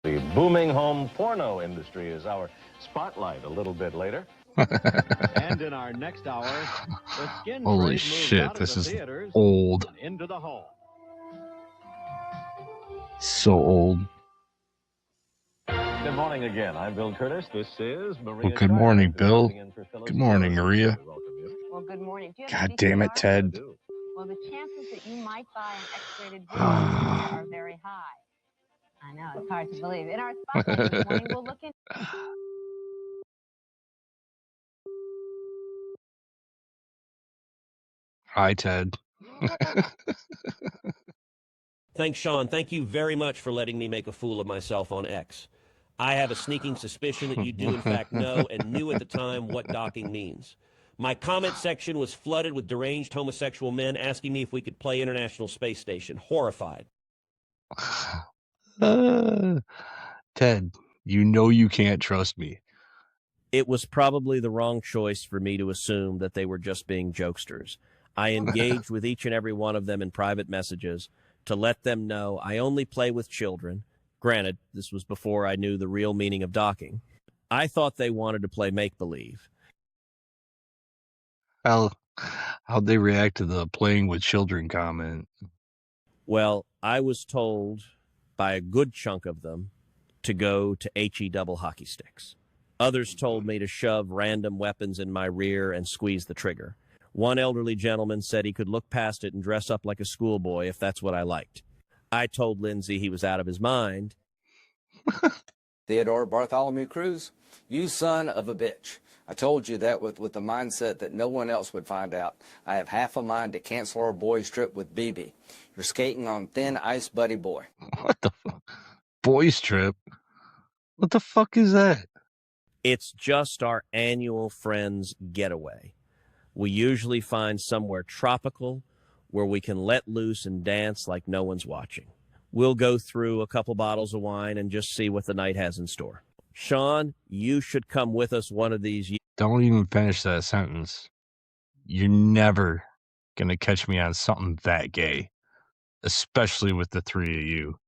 The booming home porno industry is our spotlight a little bit later. And in our next hour, the skin Holy trade moves shit, out of this the is theaters old. and into the home. So old. Good morning again. I'm Bill Curtis. This is Maria. Well, good morning, Shriver, Bill. filling in for Phyllis Good morning, Diller. Maria. We welcome you. Well, good morning. Do you God have damn it, VCR? Ted. I do. Well, the chances that you might buy an X-rated video are very high. I know, it's hard to believe. In our spotlight this morning, we'll look into... Hi, Ted. Thanks, Sean. Thank you very much for letting me make a fool of myself on X. I have a sneaking suspicion that you do, in fact, know and knew at the time what docking means. My comment section was flooded with deranged homosexual men asking me if we could play International Space Station. Horrified. Ted, you know you can't trust me. It was probably the wrong choice for me to assume that they were just being jokesters. I engaged with each and every one of them in private messages to let them know I only play with children. Granted, this was before I knew the real meaning of docking. I thought they wanted to play make-believe. How'd they react to the playing with children comment? Well, I was told by a good chunk of them to go to HE double hockey sticks. Others told me to shove random weapons in my rear and squeeze the trigger. One elderly gentleman said he could look past it and dress up like a schoolboy if that's what I liked. I told Lindsay he was out of his mind. Theodore Bartholomew Cruz, you son of a bitch. I told you that with the mindset that no one else would find out. I have half a mind to cancel our boys trip with BB. You're skating on thin ice, buddy boy. What the fuck? Boys trip? What the fuck is that? It's just our annual friends getaway. We usually find somewhere tropical where we can let loose and dance like no one's watching. We'll go through a couple bottles of wine and just see what the night has in store. Sean, you should come with us one of these years. Don't even finish that sentence. You're never gonna catch me on something that gay. Especially with the three of you.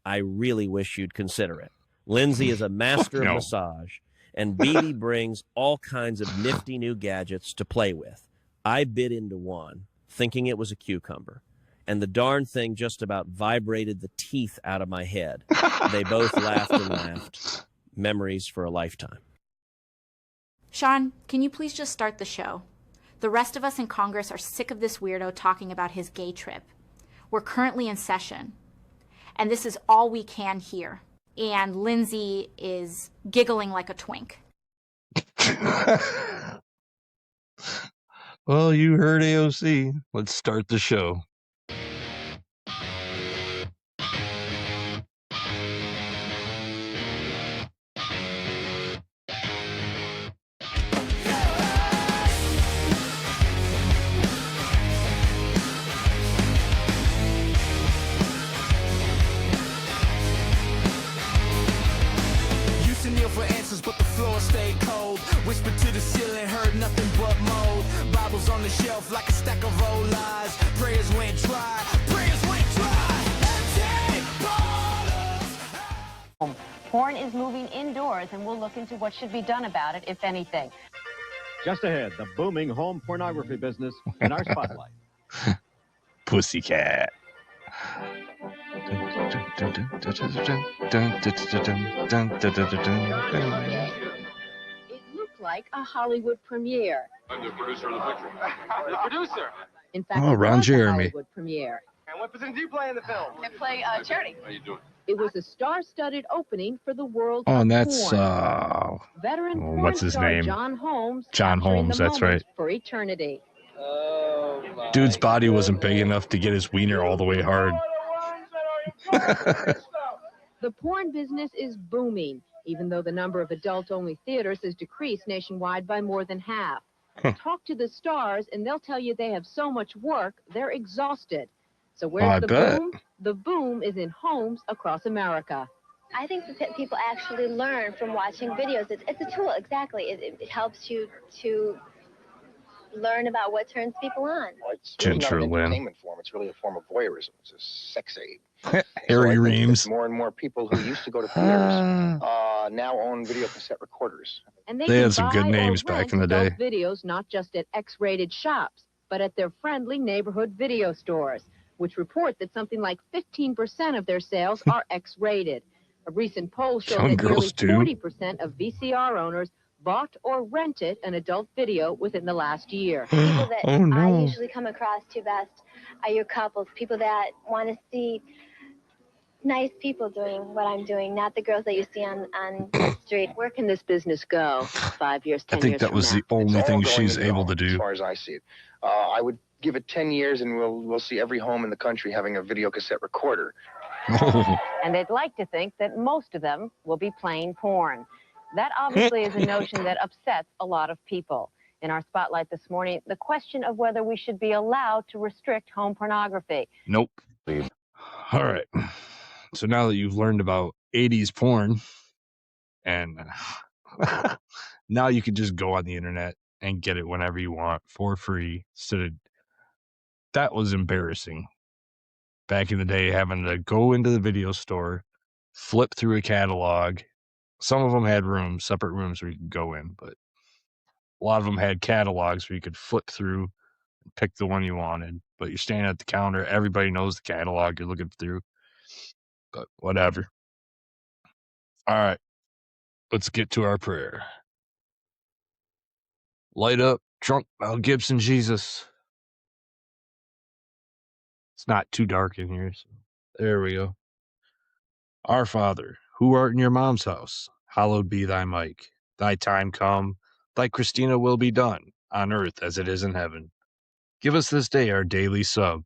I really wish you'd consider it. Lindsay is a master of massage, and BB brings all kinds of nifty new gadgets to play with. I bit into one, thinking it was a cucumber, and the darn thing just about vibrated the teeth out of my head. They both laughed and laughed. Memories for a lifetime. Sean, can you please just start the show? The rest of us in Congress are sick of this weirdo talking about his gay trip. We're currently in session, and this is all we can hear. And Lindsay is giggling like a twink. Well, you heard AOC. Let's start the show. Kneel for answers, but the floor stayed cold. Whispered to the ceiling, heard nothing but mold. Bibles on the shelf like a stack of old lies. Prayers went dry, prayers went dry. Porn is moving indoors, and we'll look into what should be done about it, if anything. Just ahead, the booming home pornography business in our spotlight. Pussycat. It looked like a Hollywood premiere. I'm the producer of the picture. The producer? In fact, Oh, it Ron was a Jeremy. Hollywood premiere. And what position do you play in the film? I play charity. How you doing? It was a star-studded opening for the world Oh, of and that's porn. Veteran porn what's his star name? John Holmes. John capturing Holmes, the that's moment right. For eternity. Oh, my Dude's body wasn't big enough to get his wiener all the way hard. The porn business is booming, even though the number of adult-only theaters has decreased nationwide by more than half. Talk to the stars, and they'll tell you they have so much work, they're exhausted. So where's the boom? The boom is in homes across America. I think that people actually learn from watching videos. It's a tool, exactly. It helps you to learn about what turns people on. Well, it's really not an Ginger Lynn. entertainment form. It's really a form of voyeurism. It's a sex aid. Harry so I think Reams. that more and more people who used to go to theaters now own video cassette recorders. And They can had some good buy or names back rent in the day. adult videos not just at X-rated shops, but at their friendly neighborhood video stores, which report that something like 15% of their sales are X-rated. A recent poll showed Young that nearly girls do. 40% of VCR owners bought or rented an adult video within the last year. People that Oh, no. I usually come across to best are your couples, people that want to see nice people doing what I'm doing, not the girls that you see on the street. Where can this business go 5 years, 10 I think years that from was now? the only It's all thing going she's into the able to home, do. as far as I see it. I would give it 10 years, and we'll see every home in the country having a video cassette recorder. And they'd like to think that most of them will be playing porn. That obviously is a notion that upsets a lot of people. In our spotlight this morning, the question of whether we should be allowed to restrict home pornography. Nope. All right. So now that you've learned about 80s porn, and now you can just go on the internet and get it whenever you want for free. That was embarrassing. Back in the day, having to go into the video store, flip through a catalog. Some of them had separate rooms where you could go in, but a lot of them had catalogs where you could flip through and pick the one you wanted. But you're standing at the counter, everybody knows the catalog you're looking through. But whatever. All right, let's get to our prayer. Light up, drunk Mel Gibson, Jesus. It's not too dark in here. So there we go. Our Father, who art in your mom's house, hallowed be thy might. Thy time come, thy Christina will be done, on earth as it is in heaven. Give us this day our daily sub,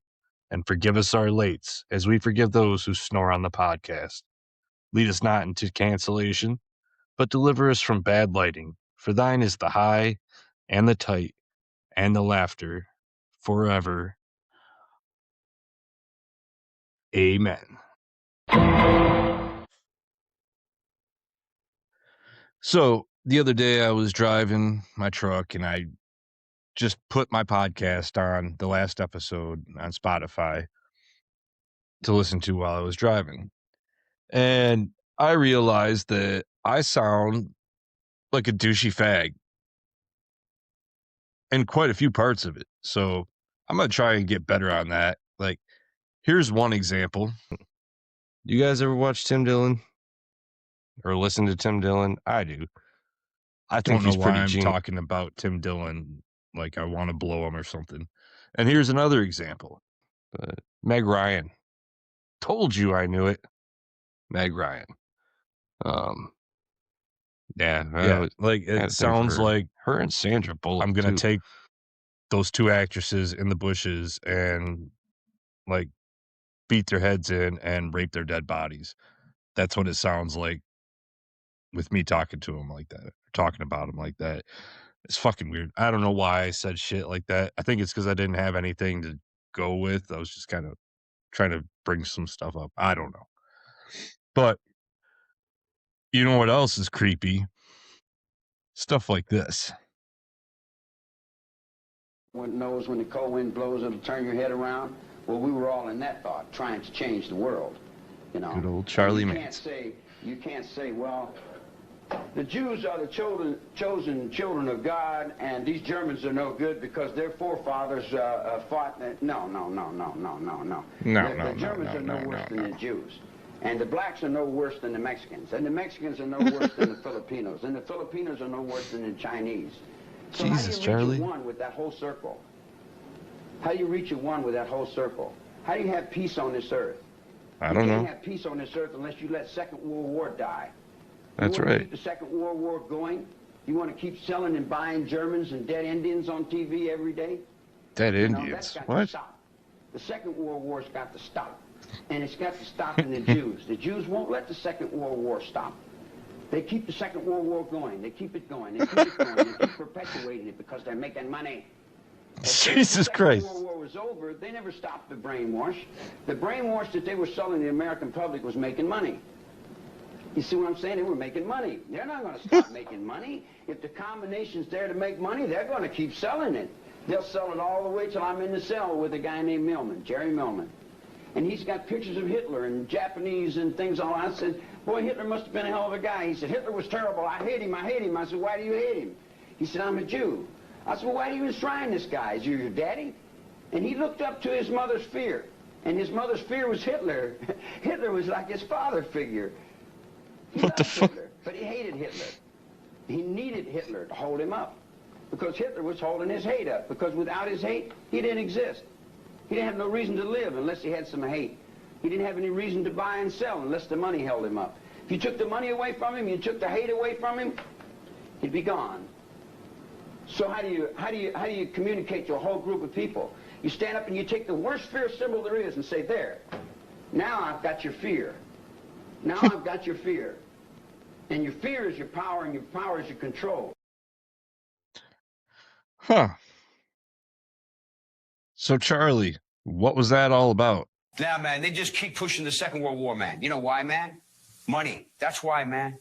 and forgive us our lates, as we forgive those who snore on the podcast. Lead us not into cancellation, but deliver us from bad lighting. For thine is the high, and the tight, and the laughter, forever. Amen. So the other day I was driving my truck and I just put my podcast on, the last episode, on Spotify to listen to while I was driving. And I realized that I sound like a douchey fag in quite a few parts of it. So I'm going to try and get better on that. Like, here's one example. You guys ever watch Tim Dillon? Or listen to Tim Dillon? I do. I think he's pretty genius. I'm talking about Tim Dillon like I want to blow him or something. And here's another example. Meg Ryan. Told you I knew it. Meg Ryan. Yeah, like it sounds like her and Sandra Bullock. I'm gonna take those two actresses in the bushes and like beat their heads in and rape their dead bodies. That's what it sounds like with me talking to them like that, talking about them like that. It's fucking weird. I don't know why I said shit like that. I think it's because I didn't have anything to go with. I was just kind of trying to bring some stuff up. I don't know. But you know what else is creepy? Stuff like this. One knows when the cold wind blows, it'll turn your head around. Well, we were all in that thought, trying to change the world. You know, good old Charlie Manson. You can't say, well, the Jews are the chosen children of God, and these Germans are no good because their forefathers fought. No. The Germans are no worse than the Jews. And the blacks are no worse than the Mexicans. And the Mexicans are no worse than the Filipinos. And the Filipinos are no worse than the Chinese. So Jesus, how do you reach Charlie. a one with that whole circle? How do you reach a one with that whole circle? How do you have peace on this earth? I don't know. You can't have peace on this earth unless you let Second World War die. That's you want right. to keep the Second World War going? You want to keep selling and buying Germans and dead Indians on TV every day? Dead That's Indians? got What? to stop. The Second World War's got to stop. And it's got to stop in the Jews. The Jews won't let the Second World War stop. They keep the Second World War going. They keep it going. They keep it going. They keep perpetuating it because they're making money. Jesus Christ. When the Second World War was over, they never stopped the brainwash. The brainwash that they were selling the American public was making money. You see what I'm saying? They were making money. They're not going to stop making money. If the combination's there to make money, they're going to keep selling it. They'll sell it all the way till I'm in the cell with a guy named Millman, Jerry Millman. And he's got pictures of Hitler and Japanese and things all. I said, boy, Hitler must have been a hell of a guy. He said, Hitler was terrible. I hate him. I hate him. I said, why do you hate him? He said, I'm a Jew. I said, well, why do you enshrine this guy? Is he your daddy? And he looked up to his mother's fear. And his mother's fear was Hitler. Hitler was like his father figure. He loved Hitler, but he hated Hitler. He needed Hitler to hold him up, because Hitler was holding his hate up, because without his hate, he didn't exist. He didn't have no reason to live unless he had some hate. He didn't have any reason to buy and sell unless the money held him up. If you took the money away from him, you took the hate away from him, he'd be gone. So how do you communicate to a whole group of people? You stand up and you take the worst fear symbol there is and say, there, now I've got your fear. Now I've got your fear. And your fear is your power, and your power is your control. Huh. So, Charlie, what was that all about? Now, man, they just keep pushing the Second World War, man. You know why, man? Money. That's why, man.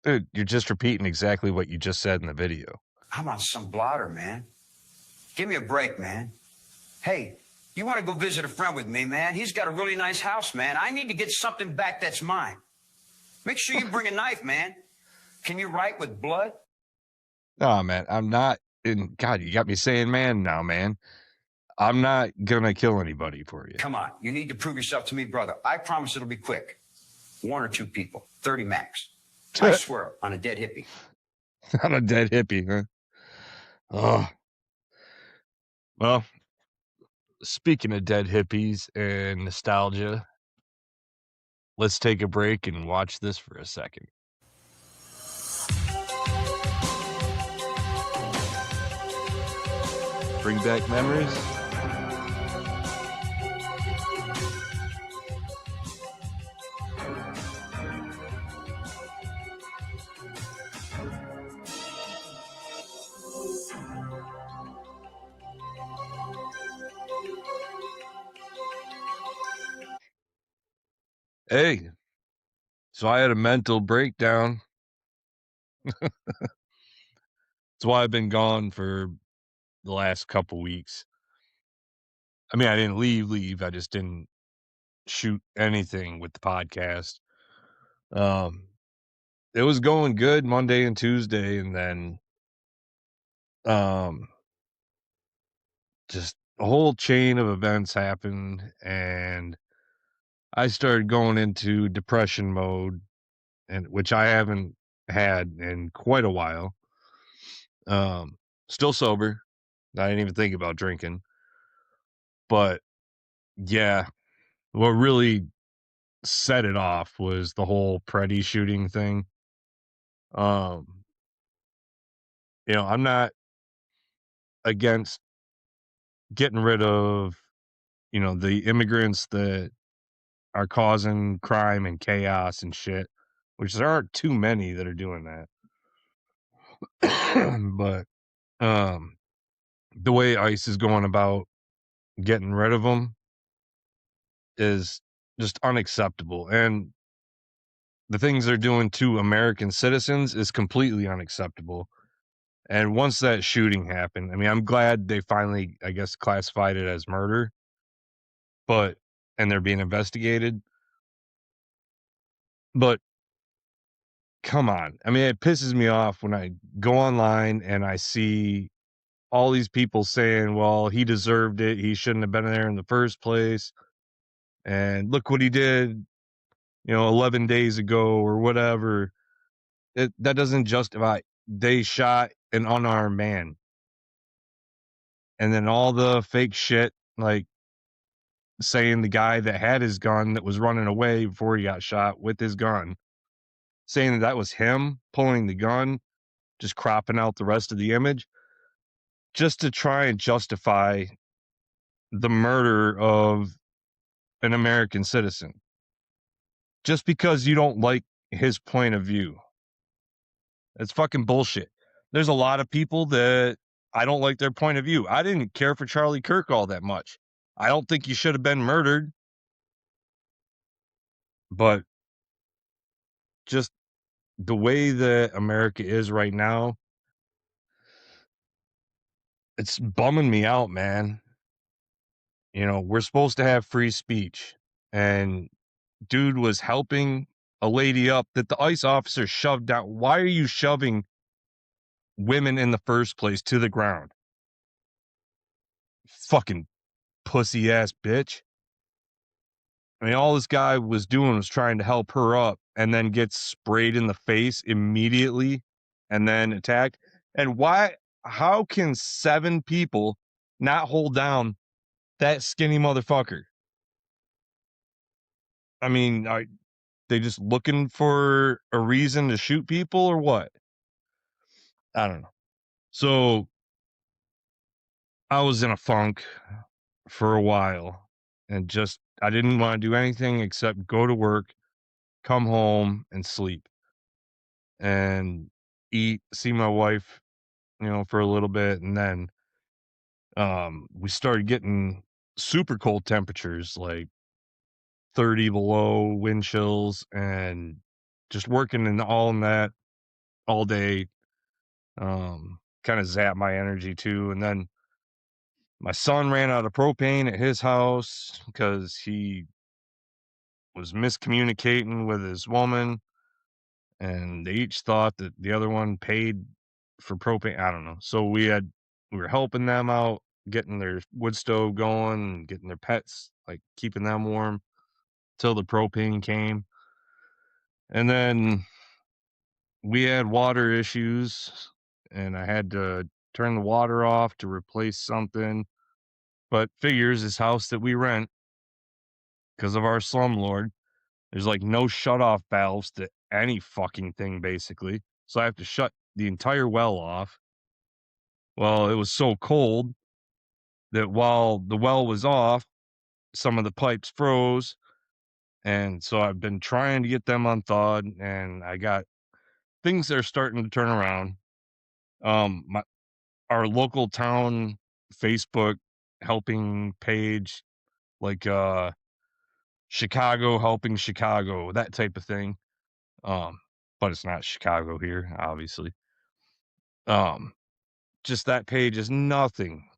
Dude, you're just repeating exactly what you just said in the video. I'm on some blotter, man. Give me a break, man. Hey, you want to go visit a friend with me, man? He's got a really nice house, man. I need to get something back that's mine. Make sure you bring a knife, man. Can you write with blood? Oh, man, I'm not in. God, you got me saying man now, man. I'm not going to kill anybody for you. Come on. You need to prove yourself to me, brother. I promise it'll be quick. 1 or 2 people. 30 max. I swear, on a dead hippie. On a dead hippie, huh? Oh. Well, speaking of dead hippies and nostalgia, let's take a break and watch this for a second. Bring back memories. Hey, so I had a mental breakdown. That's why I've been gone for the last couple weeks. I mean, I didn't leave. I just didn't shoot anything with the podcast. It was going good Monday and Tuesday, and then just a whole chain of events happened, and I started going into depression mode, and which I haven't had in quite a while. Still sober. I didn't even think about drinking. But yeah, what really set it off was the whole Preddy shooting thing. You know, I'm not against getting rid of, you know, the immigrants that are causing crime and chaos and shit, which there aren't too many that are doing that. But the way ICE is going about getting rid of them is just unacceptable. And the things they're doing to American citizens is completely unacceptable. And once that shooting happened, I mean, I'm glad they finally, I guess, classified it as murder, and they're being investigated. But come on. I mean, it pisses me off when I go online and I see all these people saying, well, he deserved it. He shouldn't have been there in the first place. And look what he did, 11 days ago or whatever. That doesn't justify. They shot an unarmed man. And then all the fake shit, like saying the guy that had his gun that was running away before he got shot with his gun, saying that was him pulling the gun, just cropping out the rest of the image, just to try and justify the murder of an American citizen. Just because you don't like his point of view. It's fucking bullshit. There's a lot of people that I don't like their point of view. I didn't care for Charlie Kirk all that much. I don't think he should have been murdered. But just the way that America is right now, it's bumming me out, man. You know, we're supposed to have free speech, and dude was helping a lady up that the ICE officer shoved down. Why are you shoving women in the first place to the ground? Fucking pussy ass bitch. I mean, all this guy was doing was trying to help her up and then gets sprayed in the face immediately and then attacked. And how can 7 people not hold down that skinny motherfucker? I mean, are they just looking for a reason to shoot people or what? I don't know. So I was in a funk for a while and I didn't want to do anything except go to work, come home and sleep and eat, see my wife, for a little bit. And then, we started getting super cold temperatures, like 30 below, wind chills, and just working in that all day, kind of zapped my energy too. And then my son ran out of propane at his house because he was miscommunicating with his woman, and they each thought that the other one paid for propane. I don't know. So we were helping them out, getting their wood stove going, and getting their pets, like keeping them warm till the propane came. And then we had water issues, and I had to turn the water off to replace something. But figures, this house that we rent, because of our slumlord, there's like no shut-off valves to any fucking thing, basically. So I have to shut the entire well off. Well, it was so cold that while the well was off, some of the pipes froze. And so I've been trying to get them unthawed, and I got things that are starting to turn around. Our local town Facebook helping page, like Chicago helping Chicago, that type of thing. But it's not Chicago here, obviously. Just that page is nothing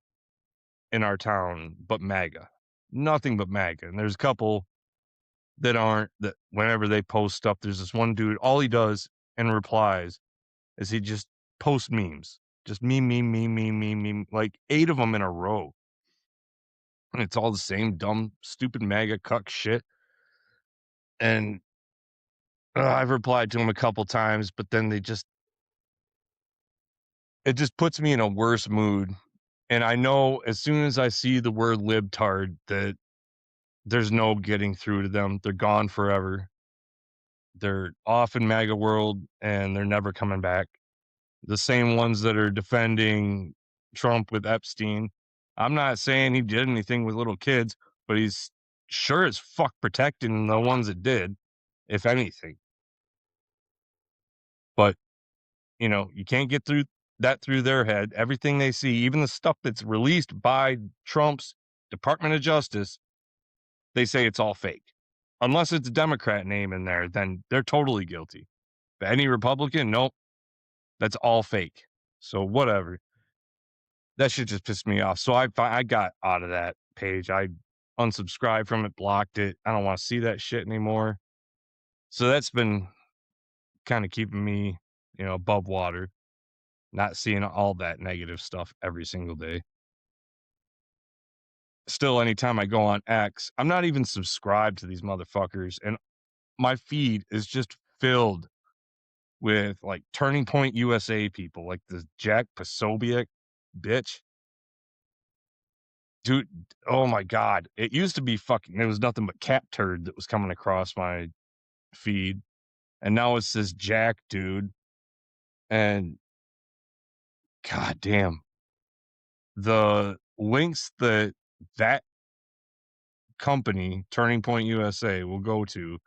in our town but MAGA. Nothing but MAGA. And there's a couple that aren't, that whenever they post stuff, there's this one dude, all he does in replies is he just posts memes. Just meme, like 8 of them in a row. And it's all the same dumb, stupid MAGA cuck shit. And I've replied to him a couple times, but then it just puts me in a worse mood. And I know as soon as I see the word libtard that there's no getting through to them. They're gone forever. They're off in MAGA world and they're never coming back. The same ones that are defending Trump with Epstein. I'm not saying he did anything with little kids, but he's sure as fuck protecting the ones that did, if anything. But, you can't get through their head. Everything they see, even the stuff that's released by Trump's Department of Justice, they say it's all fake. Unless it's a Democrat name in there, then they're totally guilty. But any Republican, nope, that's all fake. So whatever. That shit just pissed me off. So I got out of that page. I unsubscribed from it, blocked it. I don't want to see that shit anymore. So that's been kind of keeping me, above water, not seeing all that negative stuff every single day. Still, anytime I go on X, I'm not even subscribed to these motherfuckers, and my feed is just filled with like Turning Point USA people, like the Jack Posobiec bitch. Dude, oh my God. It used to be it was nothing but cat turd that was coming across my feed. And now it's this Jack dude. And God damn. The links that company, Turning Point USA, will go to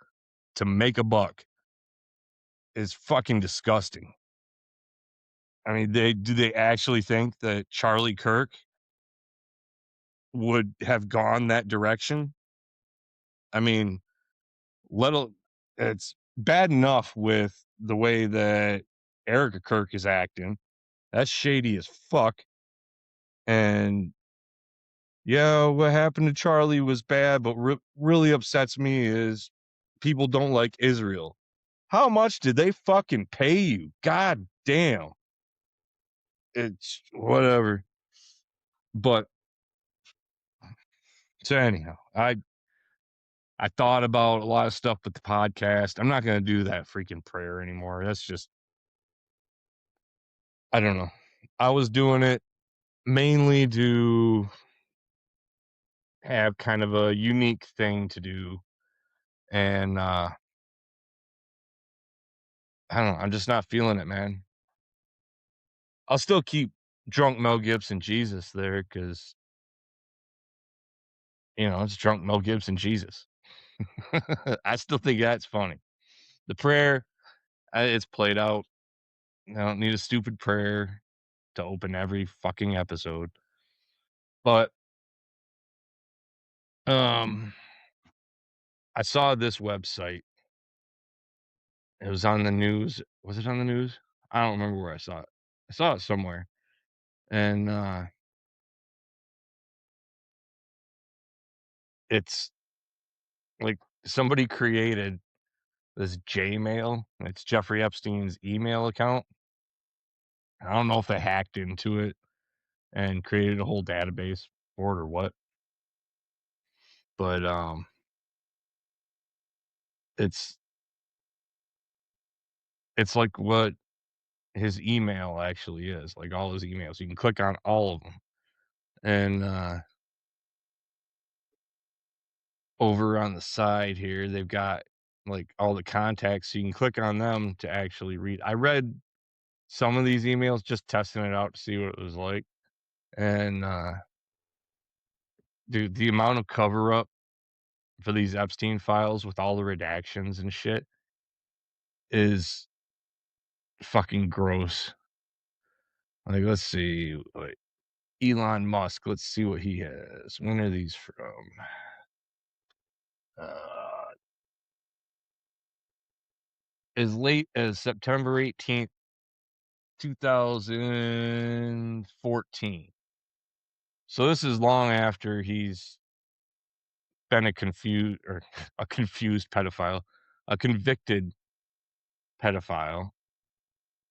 make a buck is fucking disgusting. I mean, do they actually think that Charlie Kirk would have gone that direction? I mean, it's bad enough with the way that Erica Kirk is acting. That's shady as fuck. And yeah, what happened to Charlie was bad, but really upsets me is people don't like Israel. How much did they fucking pay you? God damn. It's whatever. But so anyhow, I thought about a lot of stuff with the podcast. I'm not going to do that freaking prayer anymore. That's just, I don't know. I was doing it mainly to have kind of a unique thing to do. And I don't know. I'm just not feeling it, man. I'll still keep drunk Mel Gibson Jesus there because, you know, it's drunk Mel Gibson Jesus. I still think that's funny. The prayer, it's played out. I don't need a stupid prayer to open every fucking episode. But I saw this website. It was on the news. Was it on the news? I don't remember where I saw it. I saw it somewhere. And it's like somebody created this Gmail. It's Jeffrey Epstein's email account. I don't know if they hacked into it and created a whole database for it or what. But it's like what his email actually is, like all his emails. You can click on all of them. And over on the side here, they've got like all the contacts, so you can click on them to actually read. I read some of these emails, just testing it out to see what it was like. And dude, the amount of cover up for these Epstein files with all the redactions and shit is fucking gross. Like, let's see, like Elon Musk, let's see what he has. When are these from? As late as September 18th, 2014. So this is long after he's been a confused pedophile, a convicted pedophile.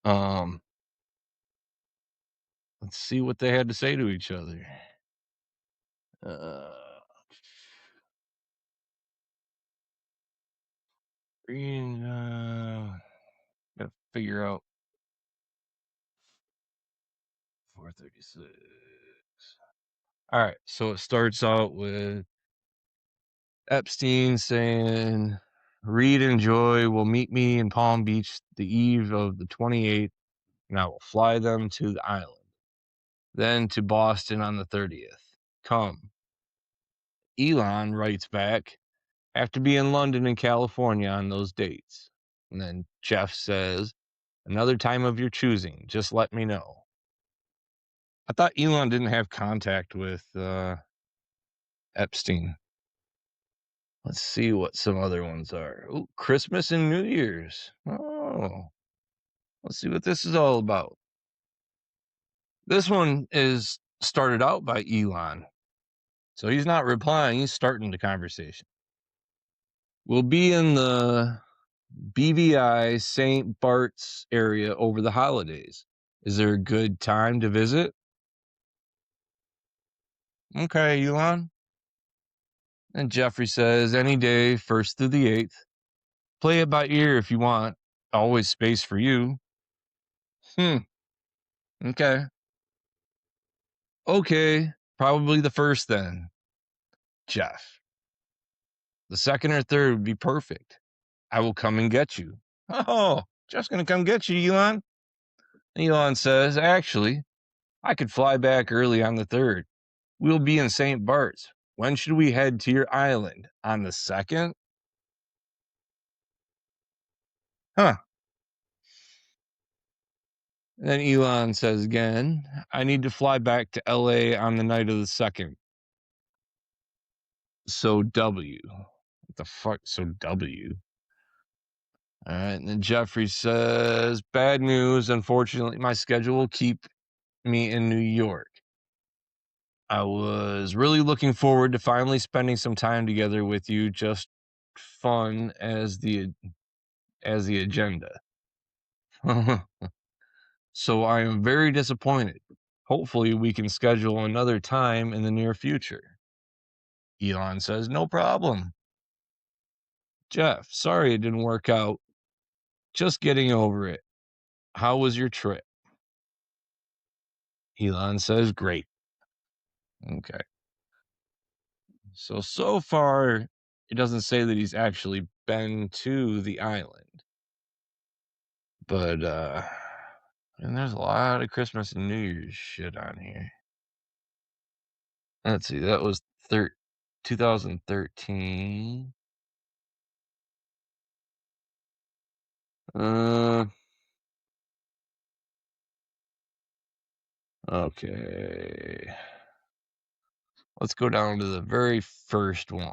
Let's see what they had to say to each other. Gotta figure out 436. All right, so it starts out with Epstein saying, Reed and Joy will meet me in Palm Beach the eve of the 28th, and I will fly them to the island. Then to Boston on the 30th. Come. Elon writes back, have to be in London and California on those dates. And then Jeff says, another time of your choosing. Just let me know. I thought Elon didn't have contact with Epstein. Let's see what some other ones are. Oh, Christmas and New Year's. Oh, let's see what this is all about. This one is started out by Elon. So he's not replying, he's starting the conversation. We'll be in the BVI St. Bart's area over the holidays. Is there a good time to visit? Okay, Elon. And Jeffrey says, any day, 1st through the 8th. Play it by ear if you want. Always space for you. Okay. Okay, probably the 1st then. Jeff. The 2nd or 3rd would be perfect. I will come and get you. Oh, Jeff's going to come get you, Elon. Elon says, actually, I could fly back early on the 3rd. We'll be in St. Bart's. When should we head to your island? On the 2nd? Huh. Then Elon says again, I need to fly back to LA on the night of the 2nd. So W. What the fuck? So W. All right. And then Jeffrey says, bad news. Unfortunately, my schedule will keep me in New York. I was really looking forward to finally spending some time together with you. Just fun as the agenda. So I am very disappointed. Hopefully we can schedule another time in the near future. Elon says, no problem. Jeff, sorry it didn't work out. Just getting over it. How was your trip? Elon says, great. Okay. So far, it doesn't say that he's actually been to the island. But, and there's a lot of Christmas and New Year's shit on here. Let's see, that was 2013. Okay. Let's go down to the very first one.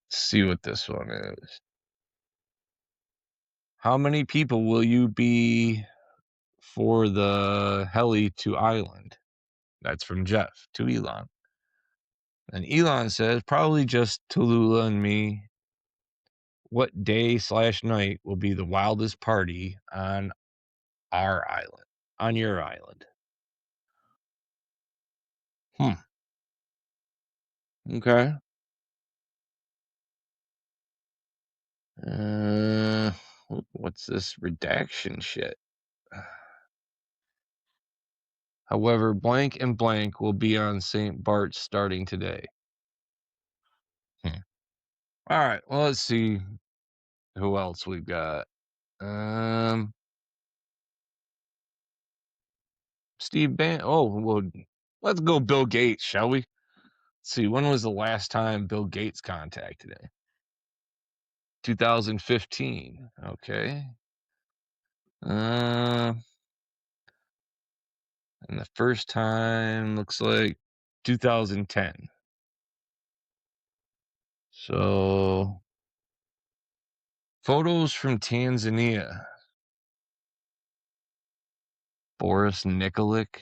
Let's see what this one is. How many people will you be for the heli to island? That's from Jeff to Elon. And Elon says, probably just Tallulah and me. What day/night will be the wildest party on our island? On your island? Okay. What's this redaction shit? However, blank and blank will be on St. Bart's starting today. All right. Well, let's see who else we've got. Steve Bannon. Oh, well, let's go Bill Gates, shall we? Let's see. When was the last time Bill Gates contacted him? 2015. Okay. And the first time looks like 2010. So, photos from Tanzania. Boris Nikolic.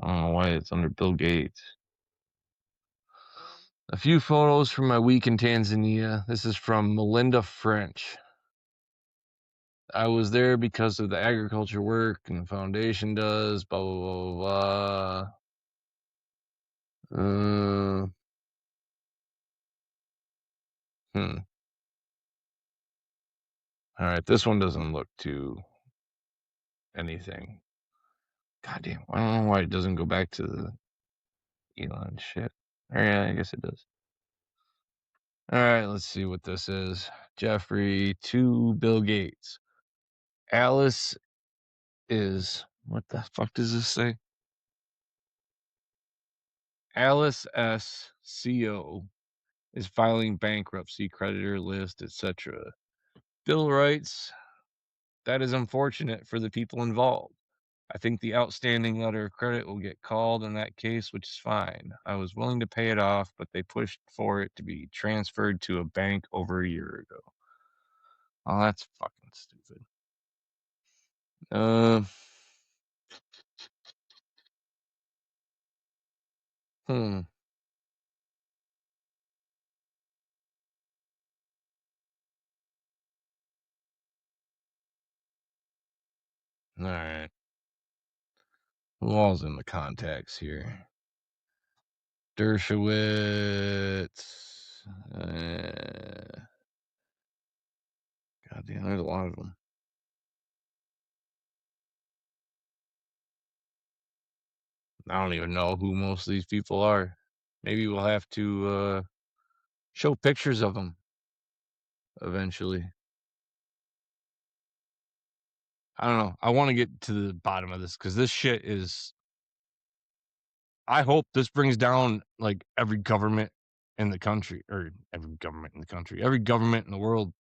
I don't know why it's under Bill Gates. A few photos from my week in Tanzania. This is from Melinda French. I was there because of the agriculture work and the foundation does, blah, blah, blah, blah. All right, this one doesn't look too anything. Goddamn, I don't know why it doesn't go back to the Elon shit. Yeah, I guess it does. All right, let's see what this is. Jeffrey to Bill Gates. Alice is, what the fuck does this say? Alice S. CO is filing bankruptcy, creditor list, etc. Bill writes, that is unfortunate for the people involved. I think the outstanding letter of credit will get called in that case, which is fine. I was willing to pay it off, but they pushed for it to be transferred to a bank over a year ago. Oh, that's fucking stupid. All right. Who all's in the contacts here? Dershowitz. God damn, there's a lot of them. I don't even know who most of these people are. Maybe we'll have to show pictures of them eventually. I don't know. I want to get to the bottom of this because this shit is. I hope this brings down like every government in the country, or every government in the country, every government in the world.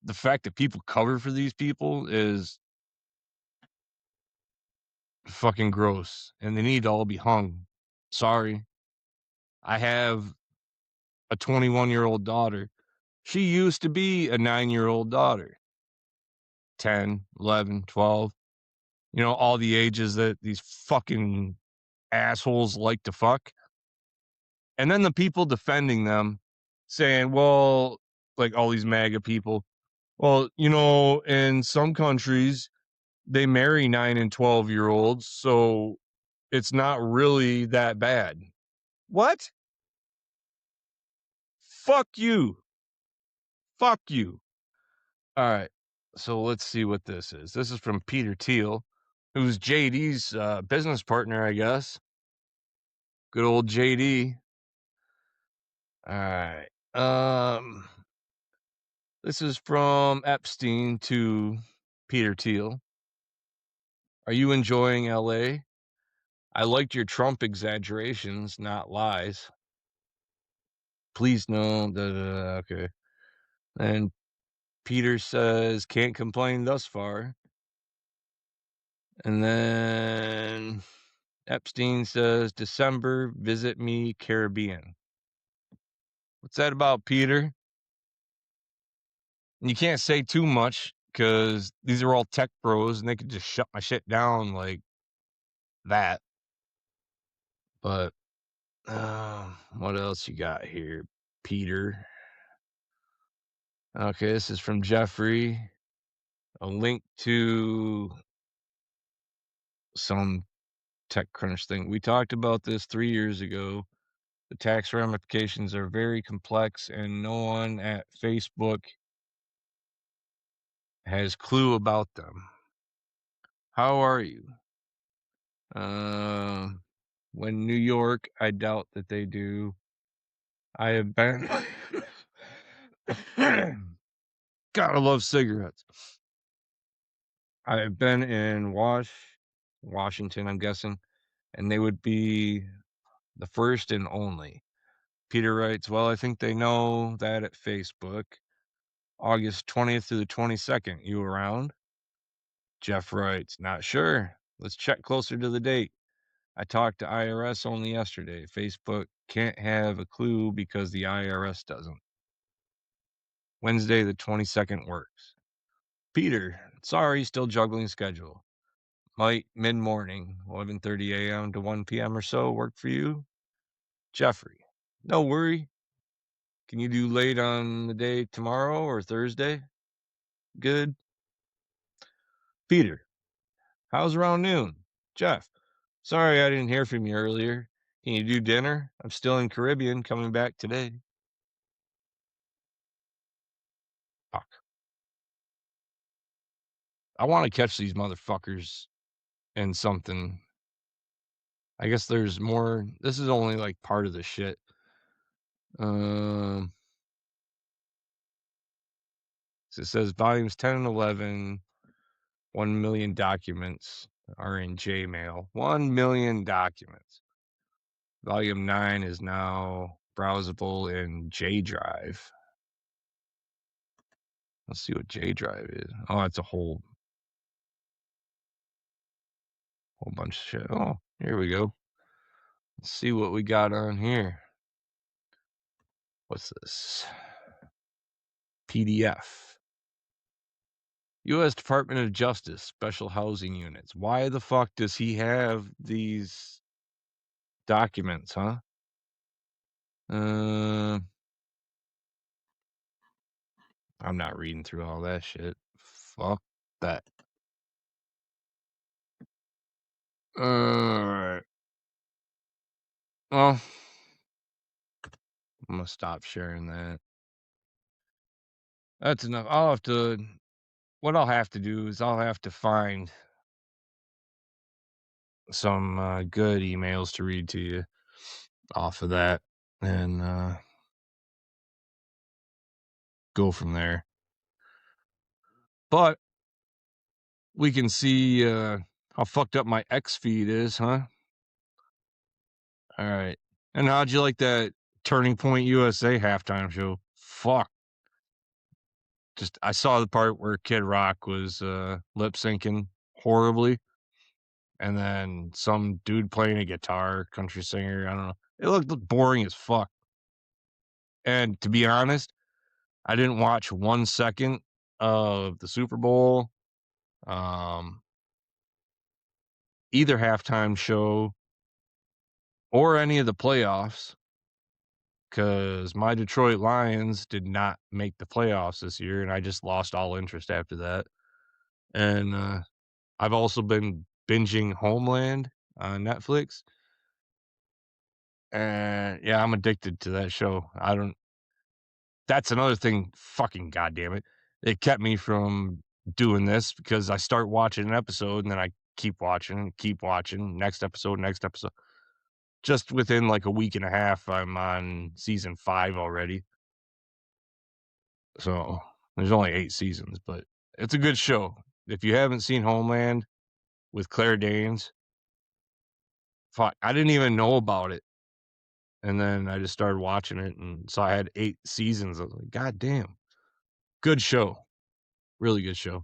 The fact that people cover for these people is fucking gross, and they need to all be hung. Sorry. I have a 21-year-old daughter. She used to be a 9-year-old daughter. 10, 11, 12. You know, all the ages that these fucking assholes like to fuck. And then the people defending them saying, well, like all these MAGA people, well, you know, in some countries, they marry 9 and 12-year-olds, so it's not really that bad. What? Fuck you. Fuck you. All right. So let's see what this is. This is from Peter Thiel, who's JD's business partner, I guess. Good old JD. All right. This is from Epstein to Peter Thiel. Are you enjoying LA? I liked your Trump exaggerations, not lies. Please no. Okay. And Peter says, can't complain thus far. And then Epstein says, December, visit me, Caribbean. What's that about, Peter? You can't say too much because these are all tech bros and they could just shut my shit down like that. But what else you got here, Peter? Okay, this is from Jeffrey. A link to some TechCrunch thing. We talked about this 3 years ago. The tax ramifications are very complex, and no one at Facebook has clue about them. How are you? When New York, I doubt that they do. I have been. God, I love cigarettes. I have been in Washington, I'm guessing, and they would be the first and only. Peter writes, well, I think they know that at Facebook. August 20th through the 22nd, you around? Jeff writes, not sure. Let's check closer to the date. I talked to IRS only yesterday. Facebook can't have a clue because the IRS doesn't. Wednesday the 22nd works. Peter, sorry, still juggling schedule. Might mid-morning, 11:30 a.m. to 1 p.m. or so work for you? Jeffrey, no worry. Can you do late on the day tomorrow or Thursday? Good. Peter, how's around noon? Jeff, sorry I didn't hear from you earlier. Can you do dinner? I'm still in Caribbean, coming back today. Fuck. I want to catch these motherfuckers in something. I guess there's more. This is only like part of the shit. So it says volumes 10 and 11, 1 million documents are in Jmail. 1 million documents. Volume 9 is now browsable in J Drive. Let's see what J Drive is. Oh, it's a whole bunch of shit. Oh, here we go. Let's see what we got on here. What's this? PDF. U.S. Department of Justice Special Housing Units. Why the fuck does he have these documents, huh? I'm not reading through all that shit. Fuck that. Alright. Well, I'm gonna stop sharing that. That's enough. What I'll have to do is I'll have to find some good emails to read to you off of that and go from there. But we can see how fucked up my X feed is, huh? All right. And how'd you like that Turning Point USA halftime show? Fuck. Just I saw the part where Kid Rock was lip syncing horribly, and then some dude playing a guitar, country singer. I don't know. It looked boring as fuck. And to be honest, I didn't watch 1 second of the Super Bowl. either halftime show or any of the playoffs, because my Detroit Lions did not make the playoffs this year, and I just lost all interest after that. And I've also been binging Homeland on Netflix. And yeah, I'm addicted to that show. That's another thing, fucking goddamn it. It kept me from doing this because I start watching an episode and then I keep watching, next episode. Just within like a week and a half, I'm on season 5 already. So there's only 8 seasons, but it's a good show. If you haven't seen Homeland with Claire Danes, fuck, I didn't even know about it. And then I just started watching it, and so I had 8 seasons. I was like, God damn. Good show. Really good show.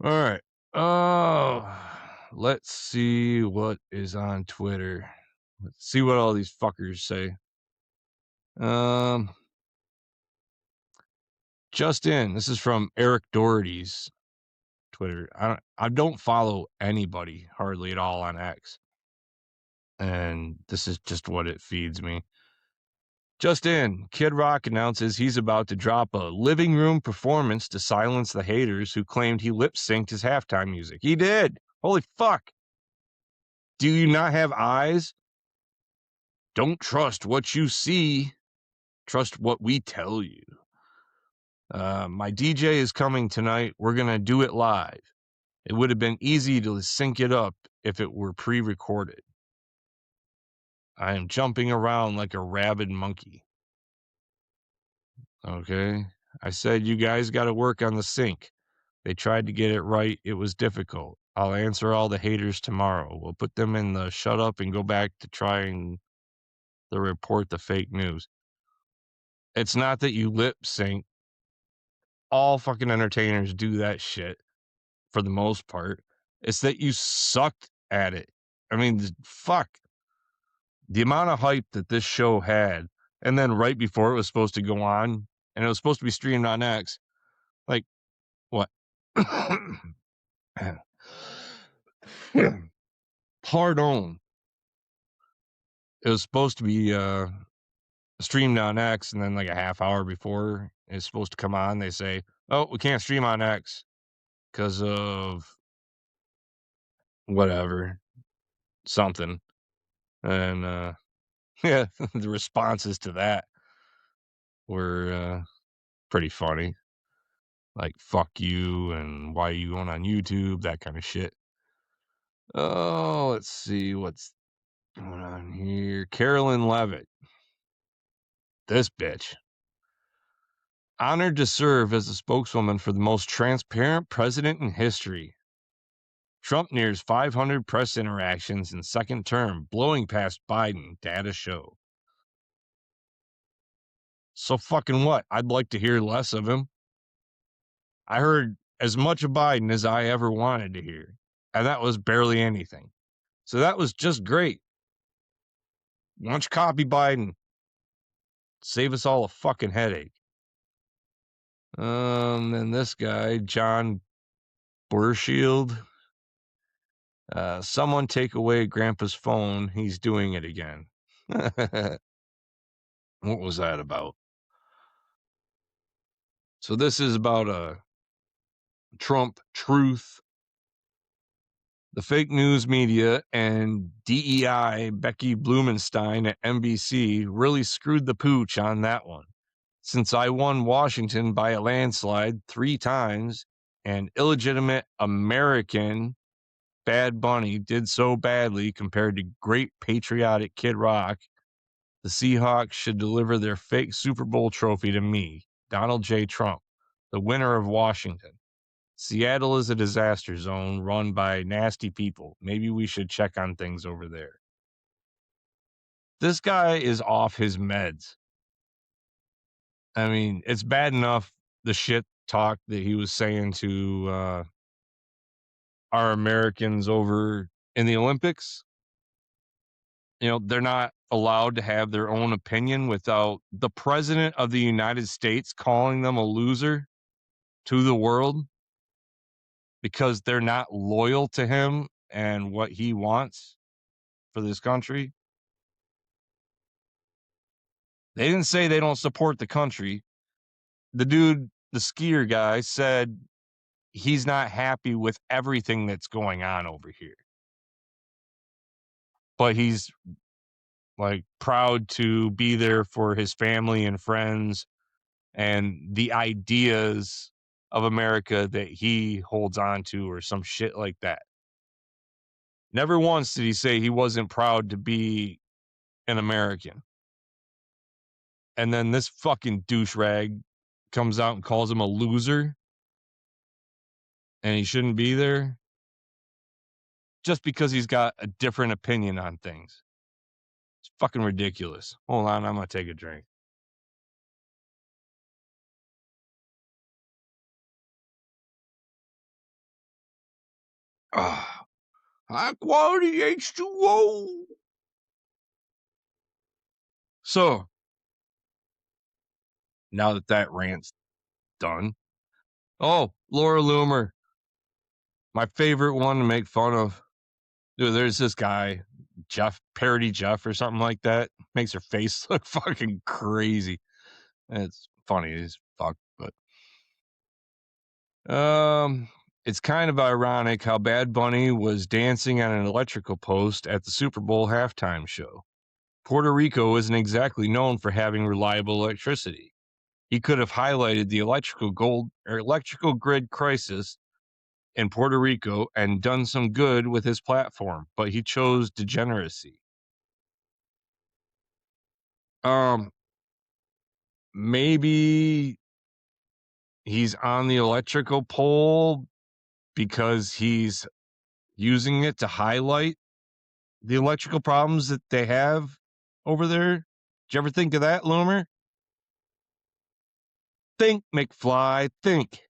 All right. Oh, let's see what is on Twitter. Let's see what all these fuckers say. Just in. This is from Eric Doherty's Twitter. I don't follow anybody hardly at all on X. And this is just what it feeds me. Just in, Kid Rock announces he's about to drop a living room performance to silence the haters who claimed he lip-synced his halftime music. He did. Holy fuck. Do you not have eyes? Don't trust what you see. Trust what we tell you. My DJ is coming tonight. We're going to do it live. It would have been easy to sync it up if it were pre-recorded. I am jumping around like a rabid monkey. Okay. I said you guys got to work on the sync. They tried to get it right. It was difficult. I'll answer all the haters tomorrow. We'll put them in the shut up and go back to trying to report the fake news. It's not that you lip sync. All fucking entertainers do that shit for the most part. It's that you sucked at it. I mean, fuck. The amount of hype that this show had, and then right before it was supposed to go on, and it was supposed to be streamed on X, like, what? Pardon. It was supposed to be streamed on X, and then like a half hour before it's supposed to come on, they say, oh, we can't stream on X because of whatever, something. And yeah, the responses to that were pretty funny. Like, fuck you, and why are you going on YouTube, that kind of shit. Oh, let's see what's going on here. Carolyn Levitt. This bitch. Honored to serve as the spokeswoman for the most transparent president in history. Trump nears 500 press interactions in second term, blowing past Biden, data show. So fucking what? I'd like to hear less of him. I heard as much of Biden as I ever wanted to hear, and that was barely anything. So that was just great. Why don't you copy Biden? Save us all a fucking headache. Then this guy, John Burshield. Someone take away Grandpa's phone. He's doing it again. What was that about? So this is about a Trump truth. The fake news media and DEI Becky Blumenstein at NBC really screwed the pooch on that one. Since I won Washington by a landslide 3 times, and illegitimate American Bad Bunny did so badly compared to great patriotic Kid Rock, the Seahawks should deliver their fake Super Bowl trophy to me, Donald J. Trump, the winner of Washington. Seattle is a disaster zone run by nasty people. Maybe we should check on things over there. This guy is off his meds. I mean, it's bad enough the shit talk that he was saying to our Americans over in the Olympics. You know, they're not allowed to have their own opinion without the president of the United States calling them a loser to the world because they're not loyal to him and what he wants for this country. They didn't say they don't support the country. The dude, the skier guy, said he's not happy with everything that's going on over here. But he's like proud to be there for his family and friends and the ideas of America that he holds on to or some shit like that. Never once did he say he wasn't proud to be an American. And then this fucking douche rag comes out and calls him a loser and he shouldn't be there just because he's got a different opinion on things. It's fucking ridiculous. Hold on, I'm going to take a drink. High quality H2O. So, now that rant's done. Oh, Laura Loomer. My favorite one to make fun of. Dude, there's this guy, Parody Jeff or something like that. Makes her face look fucking crazy. It's funny as fuck, but it's kind of ironic how Bad Bunny was dancing on an electrical post at the Super Bowl halftime show. Puerto Rico isn't exactly known for having reliable electricity. He could have highlighted the electrical grid crisis in Puerto Rico and done some good with his platform, but he chose degeneracy. Maybe he's on the electrical pole because he's using it to highlight the electrical problems that they have over there. Did you ever think of that, Loomer? Think, McFly, think.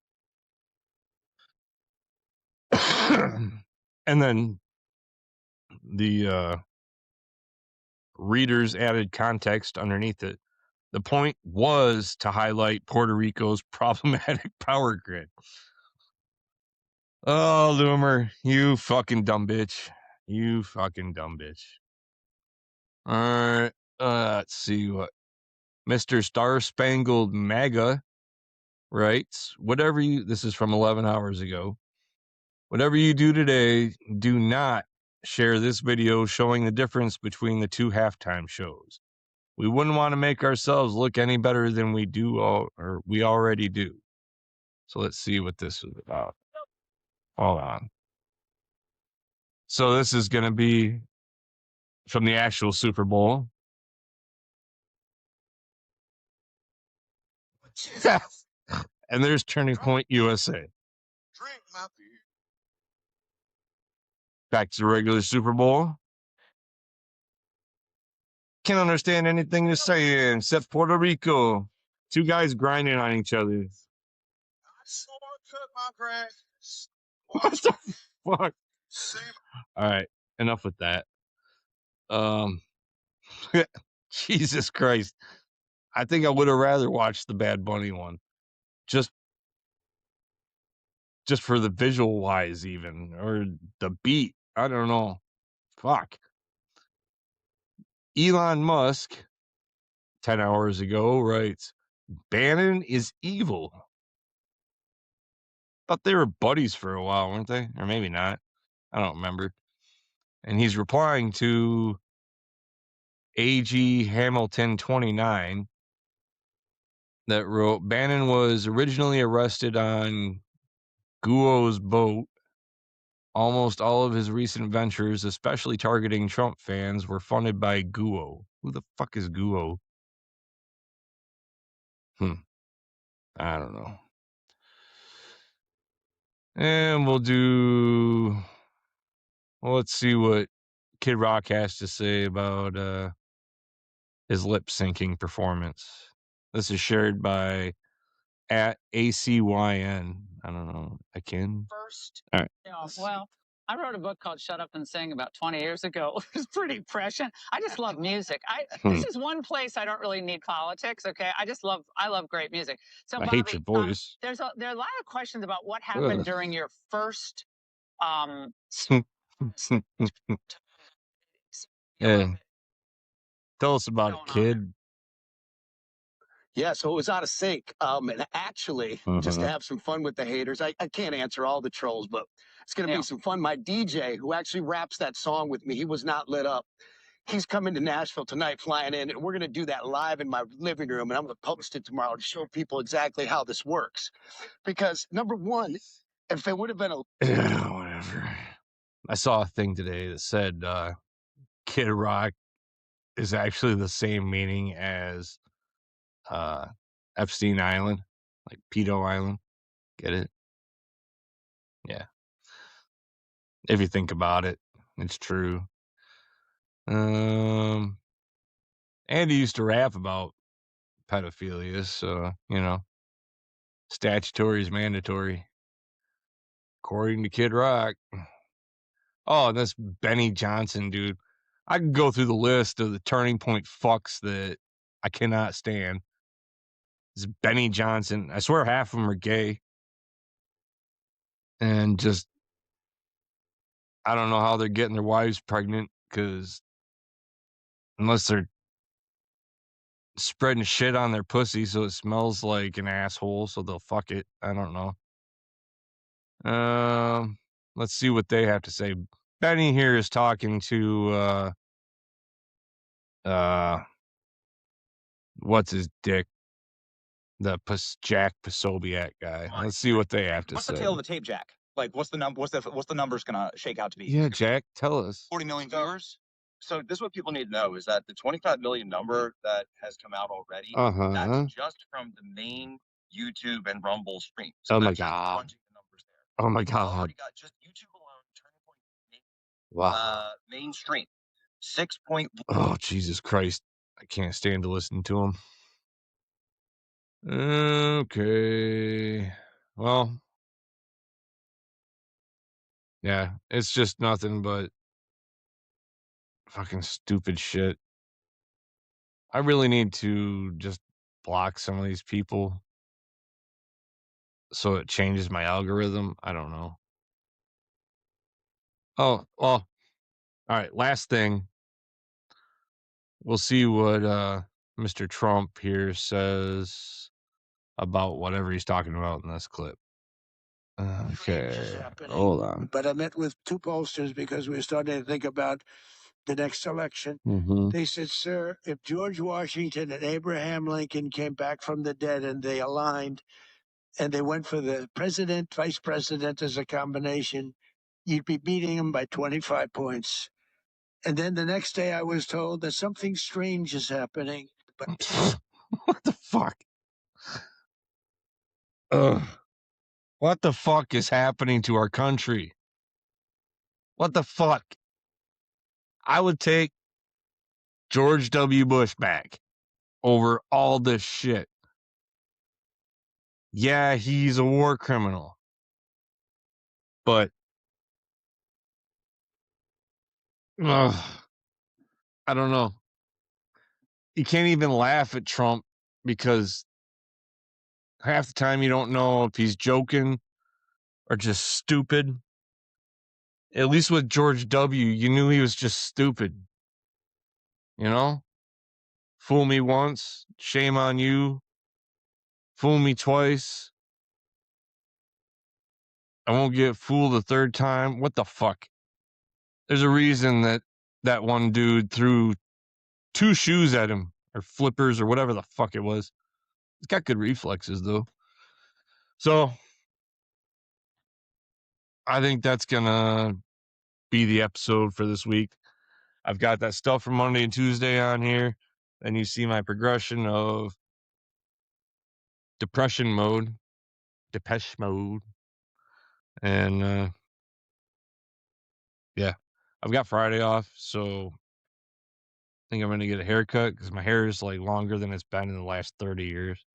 And then the readers added context underneath it. The point was to highlight Puerto Rico's problematic power grid. Oh, Loomer, you fucking dumb bitch. You fucking dumb bitch. All right, let's see what Mr. Star Spangled MAGA writes. This is from 11 hours ago. Whatever you do today, do not share this video showing the difference between the two halftime shows. We wouldn't want to make ourselves look any better than we do, or we already do. So let's see what this is about. Hold on. So this is going to be from the actual Super Bowl. And there's Turning Point USA. Back to the regular Super Bowl. Can't understand anything they're saying except Puerto Rico. Two guys grinding on each other. What the fuck? All right, enough with that. Jesus Christ. I think I would have rather watched the Bad Bunny one. Just for the visual wise even, or the beat. I don't know. Fuck. Elon Musk, 10 hours ago, writes, Bannon is evil. Thought they were buddies for a while, weren't they? Or maybe not. I don't remember. And he's replying to AG Hamilton 29 that wrote, Bannon was originally arrested on Guo's boat. Almost all of his recent ventures, especially targeting Trump fans, were funded by Guo. Who the fuck is Guo? I don't know. And let's see what Kid Rock has to say about his lip syncing performance. This is shared by at ACYN. I don't know. Akin. First. All right. Yeah, well, I wrote a book called Shut Up and Sing about 20 years ago. It was pretty prescient. I just love music. This is one place I don't really need politics, okay? I love great music. So I Bobby, hate your voice. there are a lot of questions about what happened during your first Yeah. Tell us about it, kid. Yeah, so it was out of sync. And actually, just to have some fun with the haters, I can't answer all the trolls, but it's going to be some fun. My DJ, who actually raps that song with me, he was not lit up. He's coming to Nashville tonight, flying in, and we're going to do that live in my living room, and I'm going to post it tomorrow to show people exactly how this works. Because, number one, if it would have been a... Whatever. I saw a thing today that said Kid Rock is actually the same meaning as Epstein Island, like Pedo Island. Get it? Yeah. If you think about it, it's true. And he used to rap about pedophilia, so, you know, statutory is mandatory, according to Kid Rock. Oh, and this Benny Johnson, dude. I can go through the list of the turning point fucks that I cannot stand. This Benny Johnson. I swear half of them are gay. And just, I don't know how they're getting their wives pregnant, because unless they're spreading shit on their pussy so it smells like an asshole, so they'll fuck it. I don't know. Let's see what they have to say. Benny here is talking to what's his dick? The Jack Posobiec guy. Let's see what they have to What's say. the tail of the tape, Jack? Like, what's the numbers gonna shake out to be? Yeah, Jack, tell us. 40 million viewers. So this is what people need to know, is that the 25 million number that has come out already, Uh-huh. that's just from the main YouTube and Rumble stream. So Oh my that's just God. plunging the numbers there. Oh my We've God. already got just YouTube alone, Turning Point Wow. mainstream, 6.1. Oh, Jesus Christ. I can't stand to listen to him. Okay. Well, yeah, it's just nothing but fucking stupid shit. I really need to just block some of these people so it changes my algorithm. I don't know. Oh, well, all right, last thing. We'll see what Mr. Trump here says about whatever he's talking about in this clip. Okay, hold on. But I met with two pollsters because we were starting to think about the next election. Mhm. They said, sir, if George Washington and Abraham Lincoln came back from the dead and they aligned and they went for the president, vice president as a combination, you'd be beating them by 25 points. And then the next day I was told that something strange is happening. But What the fuck? Ugh. What the fuck is happening to our country? What the fuck? I would take George W. Bush back over all this shit. Yeah, he's a war criminal. But ugh, I don't know. You can't even laugh at Trump because half the time you don't know if he's joking or just stupid. At least with George W., you knew he was just stupid. You know? Fool me once, shame on you. Fool me twice, I won't get fooled the third time. What the fuck? There's a reason that that one dude threw 2 shoes at him, or flippers, or whatever the fuck it was. He's got good reflexes, though. So, I think that's gonna be the episode for this week. I've got that stuff from Monday and Tuesday on here. Then you see my progression of Depresh mode. And, yeah, I've got Friday off, so I think I'm going to get a haircut because my hair is like longer than it's been in the last 30 years.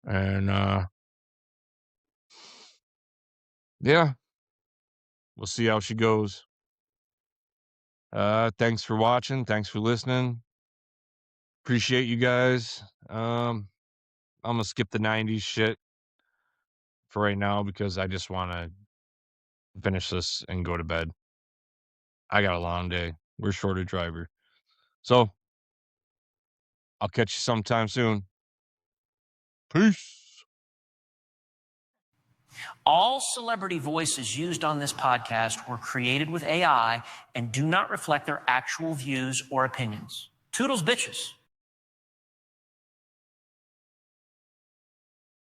And, yeah, we'll see how she goes. Thanks for watching. Thanks for listening. Appreciate you guys. I'm going to skip the 90s shit for right now because I just want to finish this and go to bed. I got a long day. We're short a driver. So I'll catch you sometime soon. Peace. All celebrity voices used on this podcast were created with AI and do not reflect their actual views or opinions. Toodles bitches.